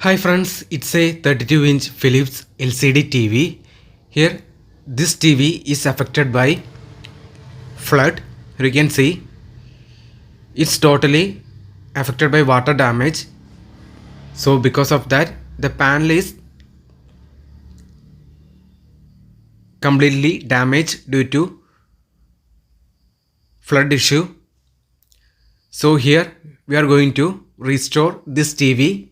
Hi friends, it's a 32-inch Philips LCD TV. Here, this TV is affected by flood. You can see it's totally affected by water damage. So because of that, the panel is completely damaged due to flood issue. So here we are going to restore this TV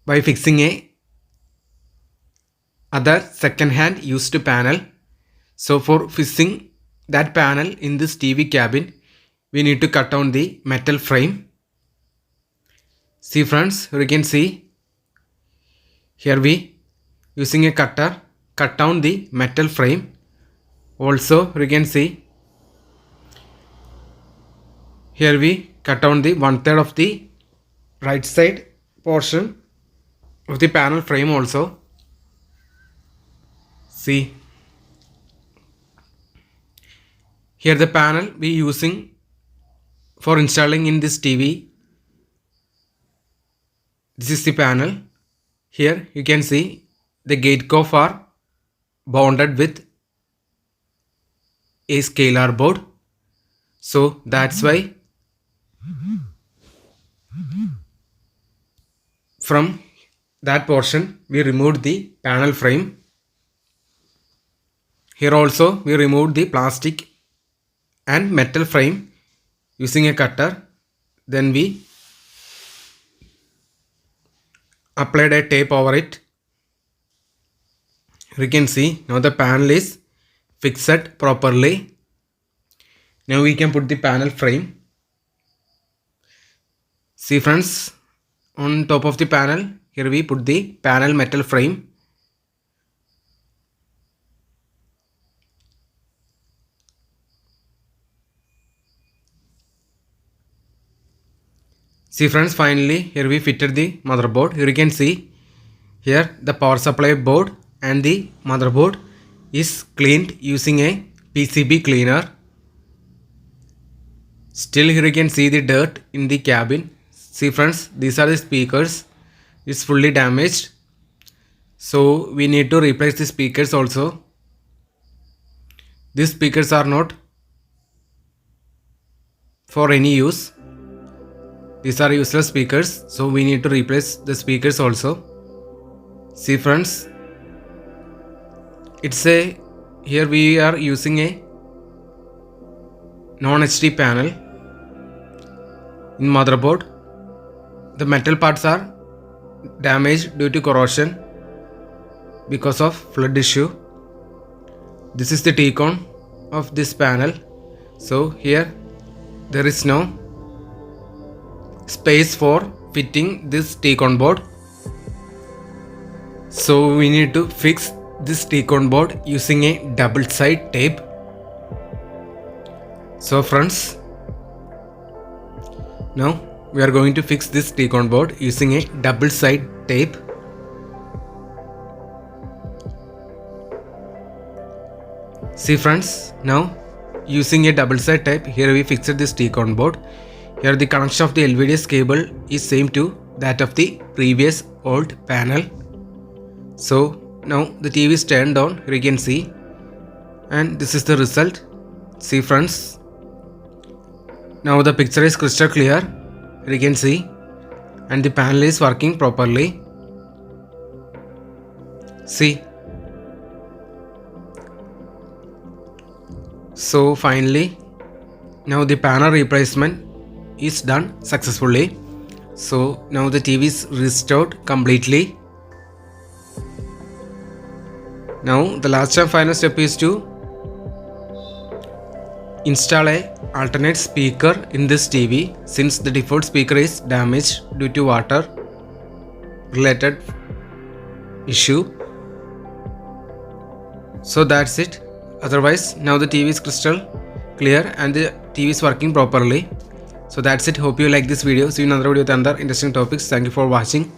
by fixing a other second hand used panel. So for fixing that panel in this TV cabinet, we need to cut down the metal frame. See friends, you can see here we using a cutter cut down the metal frame. Also you can see here we cut down the 1/3 of the right side portion of the panel frame also. See here the panel we using for installing in this TV. This is the panel. Here you can see the gate cover are bonded with a scalar board. So that's why from that portion we removed the panel frame. Here also we removed the plastic and metal frame using a cutter. Then we applied a tape over it. You can see now the panel is fixed properly. Now we can put the panel frame. See friends, on top of the panel here we put the panel metal frame. See friends, finally here we fitted the motherboard. Here you can see here the power supply board and the motherboard is cleaned using a PCB cleaner. Still here you can see the dirt in the cabin. See friends, these are the speakers. It's fully damaged. So we need to replace the speakers also. These speakers are not for any use. These are useless speakers, so we need to replace the speakers also. See friends, it's a here we are using a non-HD panel in motherboard. The metal parts are damaged due to corrosion because of flood issue. This is the T-con of this panel. So here there is no space for fitting this T-con board. So we need to fix this T-con board using a double side tape. So friends, now we are going to fix this T-con board using a double side tape. See friends, now using a double side tape, here we fixed this T-con board. Here the connection of the LVDS cable is same to that of the previous old panel. So now the TV is turned on, here you can see, and this is the result. See friends, now the picture is crystal clear, here you can see, and the panel is working properly. See. So finally, now the panel replacement is done successfully. So now the TV is restored completely. Now the last and final step is to install a alternate speaker in this TV, since the default speaker is damaged due to water related issue. So that's it. Otherwise now the TV is crystal clear and the TV is working properly. So that's it. Hope you like this video. See you in another video with another interesting topics. Thank you for watching.